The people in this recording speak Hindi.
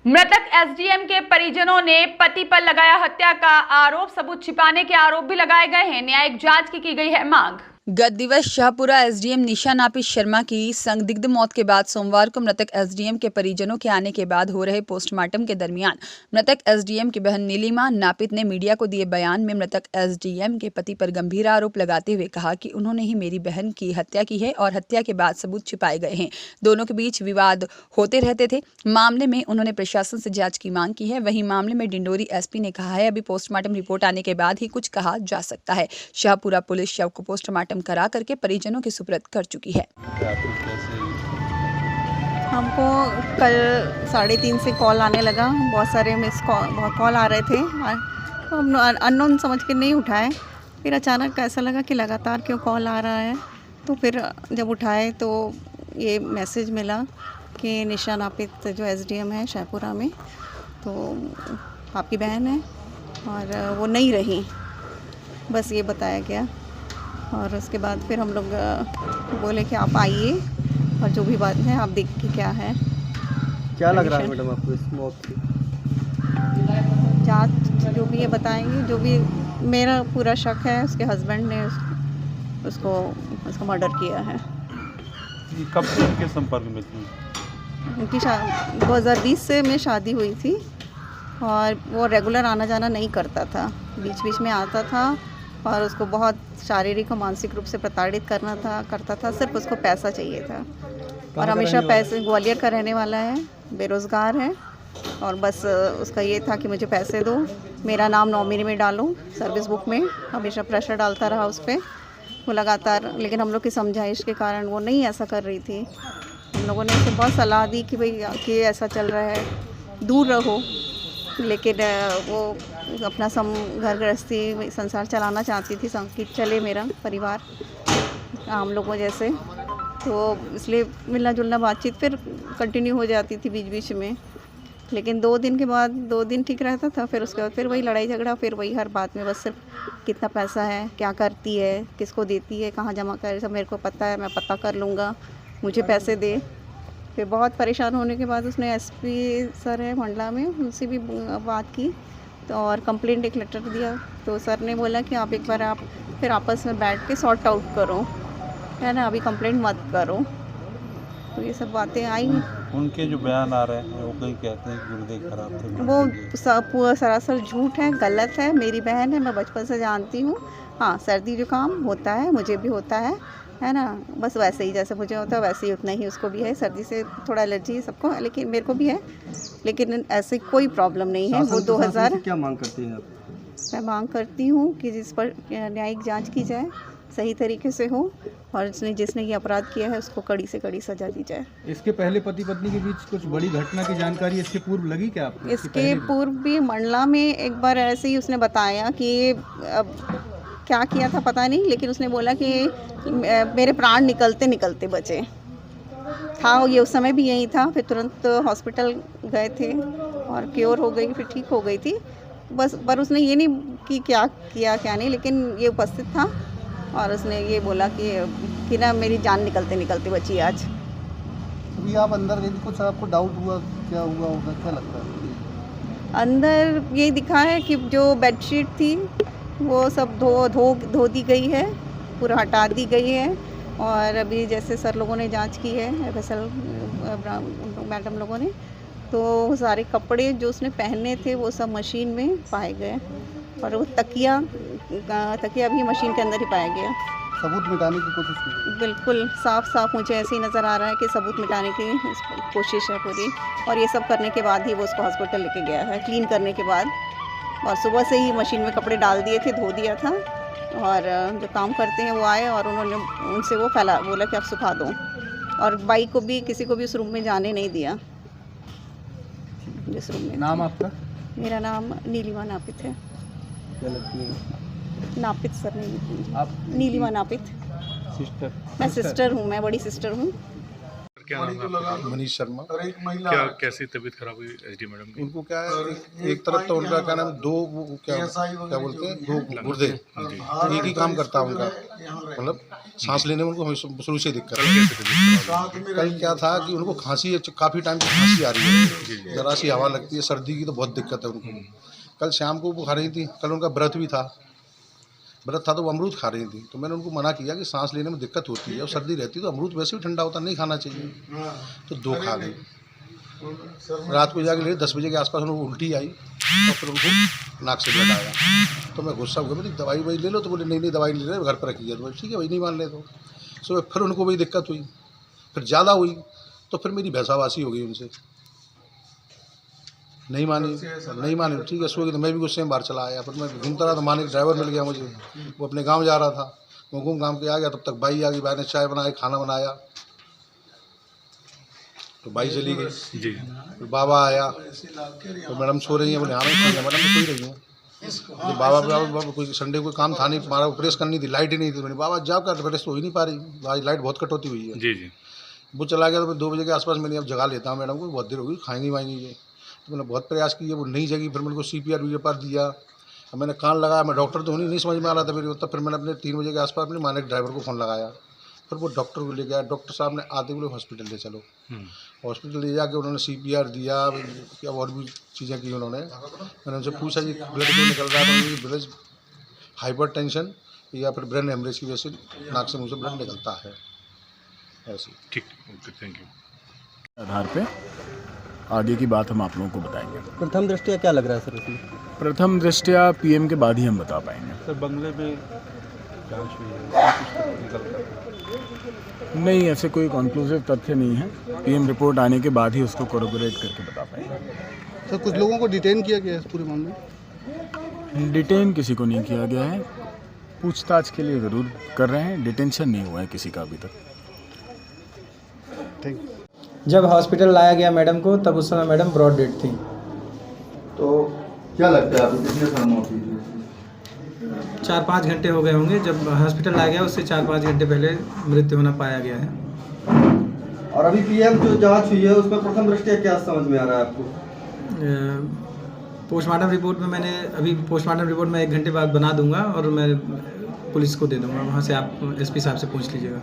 मृतक एसडीएम के परिजनों ने पति पर लगाया हत्या का आरोप, सबूत छिपाने के आरोप भी लगाए गए हैं। न्यायिक जांच की गई है मांग। गत दिवस शाहपुरा एसडीएम निशा नापित शर्मा की संदिग्ध मौत के बाद सोमवार को मृतक एसडीएम के परिजनों के आने के बाद हो रहे पोस्टमार्टम के दरमियान मृतक एसडीएम की बहन नीलिमा नापित ने मीडिया को दिए बयान में मृतक एसडीएम के पति पर गंभीर आरोप लगाते हुए कहा कि उन्होंने ही मेरी बहन की हत्या की है और हत्या के बाद सबूत छिपाए गए हैं। दोनों के बीच विवाद होते रहते थे। मामले में उन्होंने प्रशासन से जांच की मांग की है। वहीं मामले में डिंडोरी एसपी ने कहा है अभी पोस्टमार्टम रिपोर्ट आने के बाद ही कुछ कहा जा सकता है। शाहपुरा पुलिस शव को पोस्टमार्टम करा करके परिजनों के सुपुर्द कर चुकी है। हमको कल 3:30 से कॉल आने लगा, बहुत सारे कॉल आ रहे थे। तो हम अननोन समझ के नहीं उठाए। फिर अचानक ऐसा लगा कि लगातार क्यों कॉल आ रहा है, तो फिर जब उठाए तो ये मैसेज मिला कि निशा नापित जो एसडीएम है शाहपुरा में, तो आपकी बहन है और वो नहीं रही, बस ये बताया गया। और उसके बाद फिर हम लोग बोले कि आप आइए और जो भी बात है आप देख के क्या है। क्या लग रहा है मैडम आपको इस मौत की? जांच जो भी ये बताएंगे। जो भी मेरा पूरा शक है उसके हस्बैंड ने उसको मर्डर किया है। कब से उनके संपर्क में थी? उनकी 2020 से में शादी हुई थी और वो रेगुलर आना जाना नहीं करता था, बीच बीच में आता था और उसको बहुत शारीरिक और मानसिक रूप से प्रताड़ित करता था। सिर्फ उसको पैसा चाहिए था और हमेशा पैसे। ग्वालियर का रहने वाला है, बेरोज़गार है और बस उसका ये था कि मुझे पैसे दो, मेरा नाम नॉमिनी में डालो सर्विस बुक में। हमेशा प्रेशर डालता रहा उस पर वो लगातार, लेकिन हम लोग की समझाइश के कारण वो नहीं ऐसा कर रही थी। हम लोगों ने उसे बहुत सलाह दी कि भाई कि ऐसा चल रहा है, दूर रहो, लेकिन वो अपना घर गृहस्थी संसार चलाना चाहती थी कि चले मेरा परिवार आम लोगों जैसे। तो इसलिए मिलना जुलना बातचीत फिर कंटिन्यू हो जाती थी बीच बीच में, लेकिन 2 दिन के बाद 2 दिन ठीक रहता था। फिर उसके बाद फिर वही लड़ाई झगड़ा, फिर वही हर बात में बस सिर्फ कितना पैसा है, क्या करती है, किसको देती है, कहाँ जमा कर, सब मेरे को पता है, मैं पता कर लूँगा, मुझे पैसे दे। फिर बहुत परेशान होने के बाद उसने एसपी सर है मंडला में, उनसे भी बात की तो और कंप्लेंट एक लेटर दिया। तो सर ने बोला कि आप एक बार आप फिर आपस में बैठ के सॉर्ट आउट करो, है ना, अभी कंप्लेंट मत करो। तो ये सब बातें आई। उनके जो बयान आ रहे हैं वो कहीं कहते हैं कि गुर्दे खराब थे, वो सरासर झूठ है, गलत है। मेरी बहन है, मैं बचपन से जानती हूँ। हाँ, सर्दी जुकाम होता है, मुझे भी होता है ना, बस वैसे ही जैसे मुझे होता है वैसे ही उतना ही उसको भी है। सर्दी से थोड़ा एलर्जी है सबको, लेकिन मेरे को भी है, लेकिन ऐसे कोई प्रॉब्लम नहीं है। वो 2000 क्या मांग करती हैं आप? मैं मांग करती हूँ कि जिस पर न्यायिक जांच की जाए, सही तरीके से हो और जिसने ये अपराध किया है उसको कड़ी से कड़ी सजा दी जाए। इसके पहले पति पत्नी के बीच कुछ बड़ी घटना की जानकारी इसके पूर्व लगी क्या आपको? इसके पूर्व भी मंडला में एक बार ऐसे ही उसने बताया कि अब क्या किया था पता नहीं, लेकिन उसने बोला कि मेरे प्राण निकलते निकलते बचे था। ये उस समय भी यही था। फिर तुरंत हॉस्पिटल गए थे और क्योर हो गई, फिर ठीक हो गई थी बस। पर उसने ये नहीं कि क्या किया क्या नहीं, लेकिन ये उपस्थित था और उसने ये बोला कि ना मेरी जान निकलते निकलते बची आज। अभी आप अंदर गई, कुछ आपको डाउट हुआ क्या हुआ होगा, क्या लगता है? अंदर ये दिखा है कि जो बेडशीट थी वो सब धो दी गई है, पूरा हटा दी गई है। और अभी जैसे सर लोगों ने जांच की है, FSL मैडम लोगों ने, तो सारे कपड़े जो उसने पहने थे वो सब मशीन में पाए गए और वो तकिया भी मशीन के अंदर ही पाया गया। सबूत मिटाने की कोशिश की? बिल्कुल साफ मुझे ऐसे ही नज़र आ रहा है कि सबूत मिटाने की कोशिश है पूरी। और ये सब करने के बाद ही वो उसको हॉस्पिटल लेके गया है, क्लीन करने के बाद। और सुबह से ही मशीन में कपड़े डाल दिए थे, धो दिया था। और जो काम करते हैं वो आए और उन्होंने उनसे वो बोला कि आप सुखा दो। और बाइक को भी किसी को भी उस रूम में जाने नहीं दिया जिस रूम में। नाम आपका? मेरा नाम नीलिमा नापित है। क्या लगती है? नापित सर नहीं, आप नीलिमा नापित। सिस्टर? मैं सिस्टर हूँ, मैं बड़ी सिस्टर हूँ। क्या नाम है आपका? मनीष शर्मा। क्या कैसी तबीयत खराब हुई एसडी मैडम की? उनको क्या है, एक तरफ तो उनका क्या नाम, क्या बोलते हैं, दो गुर्दे एक ही काम करता है उनका, मतलब सांस लेने में उनको शुरू से दिक्कत कल है। कैसे तबीयत खराब हुई? कल क्या था कि उनको खांसी, काफ़ी टाइम से खांसी आ रही है, जरा सी हवा लगती है, सर्दी की तो बहुत दिक्कत है उनको। कल शाम को वो खा रही थी, कल उनका व्रत भी था, व्रत था तो वो अमरूद खा रही थी, तो मैंने उनको मना किया कि सांस लेने में दिक्कत होती है और सर्दी रहती है तो अमरूद वैसे भी ठंडा होता, नहीं खाना चाहिए, तो 2 खा गई। रात को जाके ले 10 बजे के आसपास उनको उल्टी आई और फिर उनको नाक से ब्लड आया, तो मैं गुस्सा हुआ, मेरी दवाई वही ले लो, तो बोले नहीं दवाई ले रहे, घर पर रखी है, तो ठीक है वही नहीं मान ले, तो सुबह फिर उनको वही दिक्कत हुई, फिर ज़्यादा हुई, तो फिर मेरी भैंसावासी हो गई उनसे, नहीं मानी ठीक है, सुबह तो मैं भी गुस्से में बाहर चला आया, फिर मैं घूमता रहा तो माने एक ड्राइवर मिल गया मुझे, वो अपने गांव जा रहा था, वो घूम के आ गया, तब तक बाई आ गई, बाई ने चाय बनाई, खाना बनाया, तो बाई चली गई, जी फिर बाबा आया, तो मैडम सो रही हैं, बोले हाँ मैडम तो सोई रही हैं, तो बाबा कोई संडे कोई काम था नहीं, हमारा प्रेस करनी थी, लाइट ही नहीं थी, मैंने बाबा जाओ क्या प्रेस तो हो ही नहीं पा रही, आज लाइट बहुत कटौती हुई है, जी वो चला गया, तो फिर 2 बजे के आसपास मैंने अब जगा लेता हूँ मैडम को, बहुत देर हो गई, खाएंगी वाएंगी ये, तो मैंने बहुत प्रयास किए, वो नहीं जगी, फिर मैंने को CPR वीपीआर दिया, अब मैंने कान लगाया, मैं डॉक्टर तो नहीं समझ में आ रहा था मेरे, तब फिर मैंने अपने 3 बजे के आसपास अपने माने ड्राइवर को फ़ोन लगाया, फिर वो डॉक्टर को ले गया, डॉक्टर साहब ने आते बोले हॉस्पिटल ले चलो, हॉस्पिटल ले जाके उन्होंने CPR दिया, क्या और भी चीज़ें की उन्होंने, मैंने उनसे पूछा जी ब्लड क्यों निकल रहा है, तो ब्लड हाइपर टेंशन या फिर ब्रेन हेमरेज की वजह से नाक से मुँह से ब्लड निकलता है, ऐसे। ठीक, ओके, थैंक यू। आधार पे आगे की बात हम आप लोगों को बताएंगे। प्रथम दृष्टया क्या लग रहा है सर इसमें? प्रथम दृष्टया PM के बाद ही हम बता पाएंगे। सर बंगले में जांच हुई है, कुछ तो निकल कर नहीं, ऐसे कोई कॉन्क्लूसिव तथ्य नहीं है, PM रिपोर्ट आने के बाद ही उसको कोरोबोरेट करके बता पाएंगे। सर कुछ लोगों को डिटेन किया गया है इस पूरे मामले में? डिटेन किसी को नहीं किया गया है, पूछताछ के लिए ज़रूर कर रहे हैं, डिटेंशन नहीं हुआ है किसी का अभी तक। Thank you. जब हॉस्पिटल लाया गया मैडम को तब उस समय मैडम ब्रॉड डेड थी। तो क्या लगता है आपको कितने समय मौत हुई थी? 4-5 घंटे हो गए होंगे, जब हॉस्पिटल लाया गया उससे 4-5 घंटे पहले मृत्यु होना पाया गया है। और अभी PM जो जांच हुई है उसमें प्रथम दृष्टया क्या समझ में आ रहा है आपको? पोस्टमार्टम रिपोर्ट में मैंने अभी पोस्टमार्टम रिपोर्ट में 1 घंटे बाद बना दूंगा और मैं पुलिस को दे दूंगा, वहाँ से आप SP साहब से पूछ लीजिएगा।